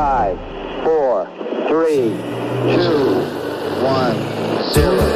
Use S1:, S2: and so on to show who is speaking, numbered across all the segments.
S1: 5, 4, 3, 2, 1, 0.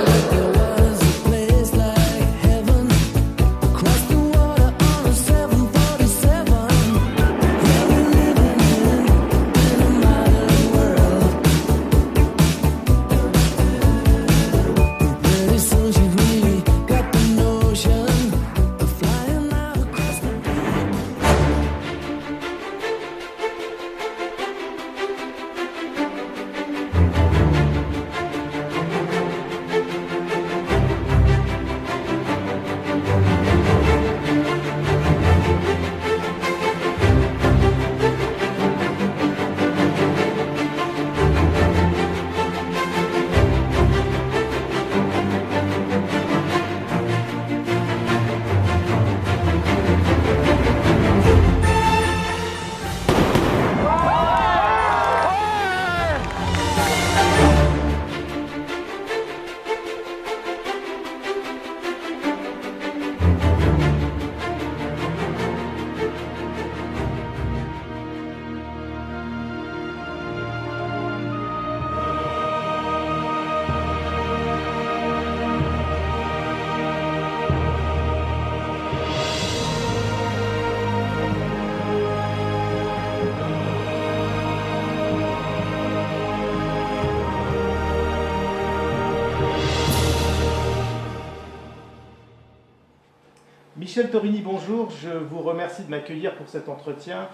S2: Michel Torini, bonjour, je vous remercie de m'accueillir pour cet entretien.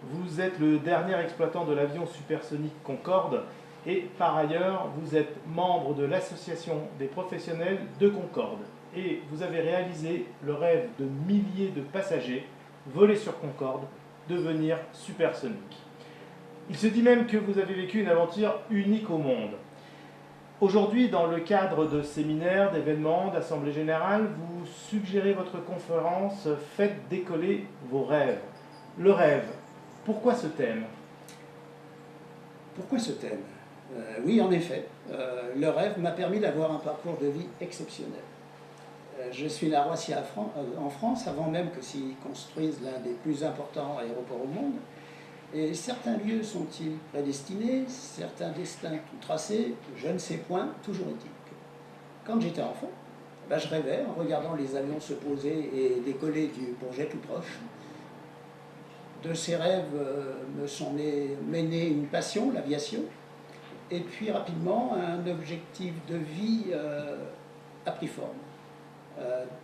S2: Vous êtes le dernier exploitant de l'avion supersonique Concorde et par ailleurs vous êtes membre de l'association des professionnels de Concorde et vous avez réalisé le rêve de milliers de passagers voler sur Concorde, devenir supersonique. Il se dit même que vous avez vécu une aventure unique au monde. Aujourd'hui, dans le cadre de séminaires, d'événements, d'assemblées générales, vous suggérez votre conférence « Faites décoller vos rêves ». Le rêve, pourquoi ce thème?
S3: Pourquoi ce thème? Oui, en effet, le rêve m'a permis d'avoir un parcours de vie exceptionnel. Je suis né à Roissy en France, avant même que s'y construise l'un des plus importants aéroports au monde. Et certains lieux sont-ils prédestinés, certains destins tout tracés, je ne sais point, toujours est-il que quand j'étais enfant, je rêvais en regardant les avions se poser et décoller du projet tout proche. De ces rêves me sont nés une passion, l'aviation, et puis rapidement un objectif de vie a pris forme.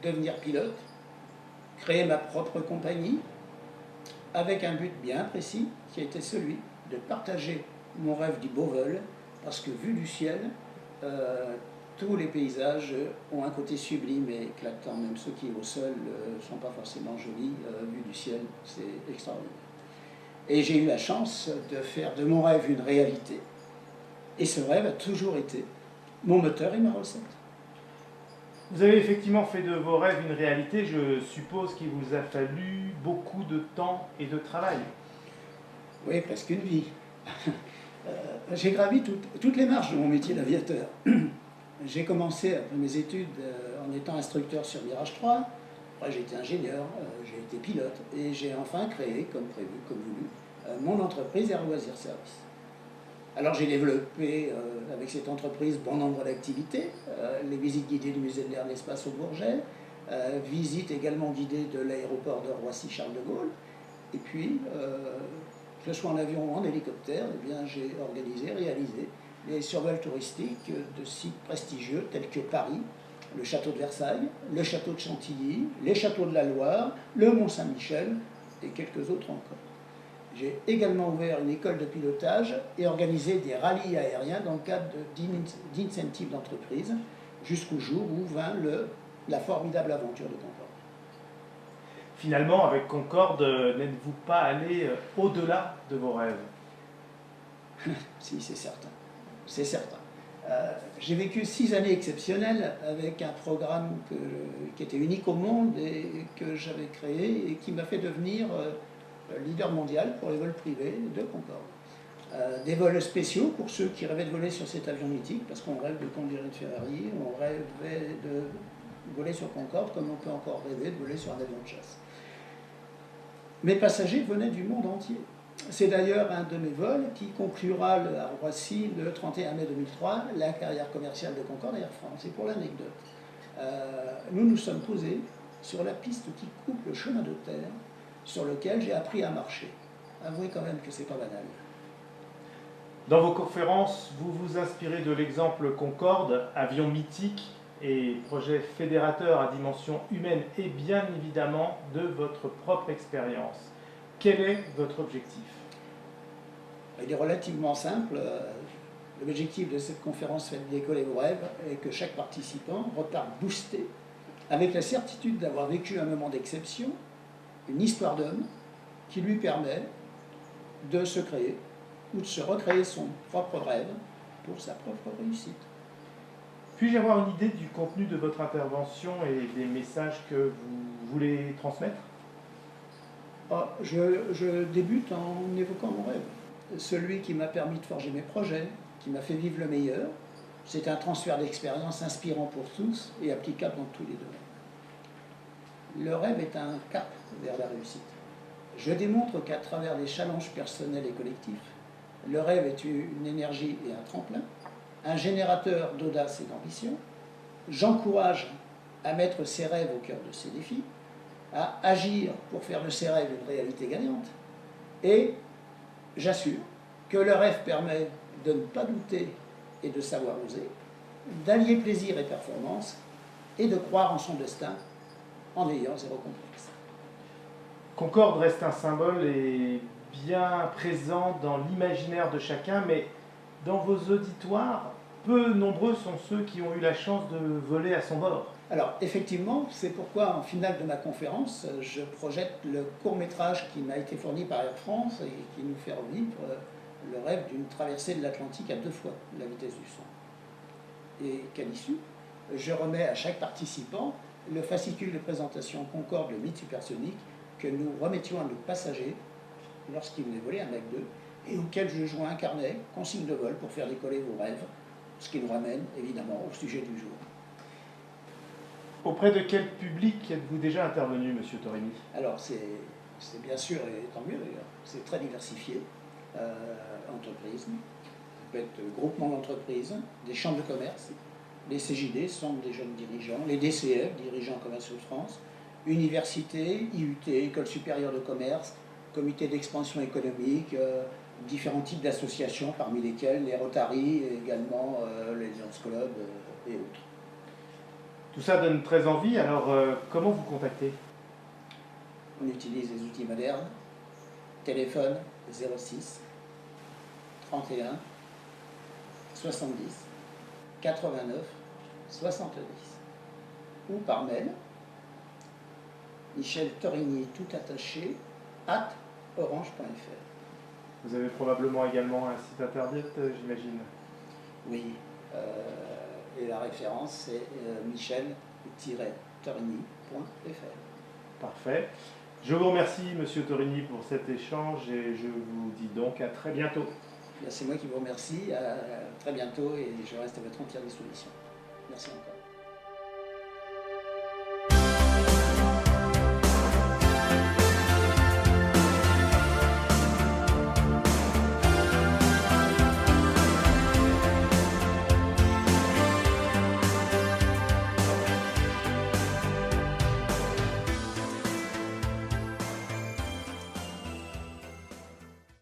S3: Devenir pilote, créer ma propre compagnie, avec un but bien précis, qui était celui de partager mon rêve du beau vol, parce que vu du ciel, tous les paysages ont un côté sublime et éclatant, même ceux qui au sol ne sont pas forcément jolis, vu du ciel, c'est extraordinaire. Et j'ai eu la chance de faire de mon rêve une réalité, et ce rêve a toujours été mon moteur et ma recette.
S2: Vous avez effectivement fait de vos rêves une réalité, je suppose qu'il vous a fallu beaucoup de temps et de travail.
S3: Oui, presque une vie. J'ai gravi toutes les marches de mon métier d'aviateur. J'ai commencé après mes études en étant instructeur sur Mirage 3, après j'ai été ingénieur, j'ai été pilote, et j'ai enfin créé, comme prévu, comme voulu, mon entreprise Air Loisirs Service. Alors j'ai développé avec cette entreprise bon nombre d'activités, les visites guidées du musée de l'air d'espace au Bourget, visite également guidée de l'aéroport de Roissy-Charles de Gaulle, et puis, que ce soit en avion ou en hélicoptère, eh bien, j'ai organisé, réalisé les survols touristiques de sites prestigieux tels que Paris, le château de Versailles, le château de Chantilly, les châteaux de la Loire, le Mont-Saint-Michel et quelques autres encore. J'ai également ouvert une école de pilotage et organisé des rallyes aériens dans le cadre d'incentives d'entreprise jusqu'au jour où vint la formidable aventure de Concorde.
S2: Finalement, avec Concorde, n'êtes-vous pas allé au-delà de vos rêves?
S3: Si, c'est certain. C'est certain. J'ai vécu 6 années exceptionnelles avec un programme qui était unique au monde et que j'avais créé et qui m'a fait devenir leader mondial pour les vols privés de Concorde. Des vols spéciaux pour ceux qui rêvaient de voler sur cet avion mythique, parce qu'on rêve de conduire une Ferrari, on rêvait de voler sur Concorde comme on peut encore rêver de voler sur un avion de chasse. Mes passagers venaient du monde entier. C'est d'ailleurs un de mes vols qui conclura à Roissy le 31 mai 2003 la carrière commerciale de Concorde Air France. Et pour l'anecdote, nous nous sommes posés sur la piste qui coupe le chemin de terre sur lequel j'ai appris à marcher. Avouez quand même que c'est pas banal.
S2: Dans vos conférences, vous vous inspirez de l'exemple Concorde, avion mythique et projet fédérateur à dimension humaine et bien évidemment de votre propre expérience. Quel est votre objectif?
S3: Il est relativement simple. L'objectif de cette conférence Faites décoller vos rêves est que chaque participant reparte boosté avec la certitude d'avoir vécu un moment d'exception, une histoire d'homme qui lui permet de se créer ou de se recréer son propre rêve pour sa propre réussite.
S2: Puis-je avoir une idée du contenu de votre intervention et des messages que vous voulez transmettre?
S3: Je débute en évoquant mon rêve, celui qui m'a permis de forger mes projets, qui m'a fait vivre le meilleur. C'est un transfert d'expérience inspirant pour tous et applicable dans tous les domaines. Le rêve est un cap vers la réussite. Je démontre qu'à travers des challenges personnels et collectifs, le rêve est une énergie et un tremplin, un générateur d'audace et d'ambition. J'encourage à mettre ses rêves au cœur de ses défis, à agir pour faire de ses rêves une réalité gagnante. Et j'assure que le rêve permet de ne pas douter et de savoir oser, d'allier plaisir et performance, et de croire en son destin en ayant zéro complexe.
S2: Concorde reste un symbole et bien présent dans l'imaginaire de chacun, mais dans vos auditoires, peu nombreux sont ceux qui ont eu la chance de voler à son bord.
S3: Alors, effectivement, c'est pourquoi, en finale de ma conférence, je projette le court-métrage qui m'a été fourni par Air France et qui nous fait revivre le rêve d'une traversée de l'Atlantique à 2 fois la vitesse du son. Et qu'à l'issue, je remets à chaque participant le fascicule de présentation Concorde, le mythe supersonique, que nous remettions à nos passagers lorsqu'ils venaient voler un Mach 2 et auquel je joins un carnet, consigne de vol pour faire décoller vos rêves, ce qui nous ramène évidemment au sujet du jour.
S2: Auprès de quel public êtes-vous déjà intervenu, Monsieur Torini?
S3: Alors, c'est bien sûr, et tant mieux d'ailleurs, c'est très diversifié. Entreprises, ça peut être groupement d'entreprises, des chambres de commerce, les CJD, Centre des jeunes dirigeants, les DCF, Dirigeants commerciaux de France, universités, IUT, École supérieure de commerce, comité d'expansion économique, différents types d'associations, parmi lesquelles les Rotary, et également les Lions Club et autres.
S2: Tout ça donne très envie, alors comment vous contacter?
S3: On utilise des outils modernes, téléphone 06 31 70 89 70 ou par mail Michel Torini tout attaché @orange.fr.
S2: Vous avez probablement également un site internet, j'imagine.
S3: Oui, et la référence c'est michel-torini.fr.
S2: Parfait. Je vous remercie, Monsieur Torini, pour cet échange et je vous dis donc à très bientôt.
S3: C'est moi qui vous remercie. À très bientôt et je reste à votre entière disposition. Merci encore.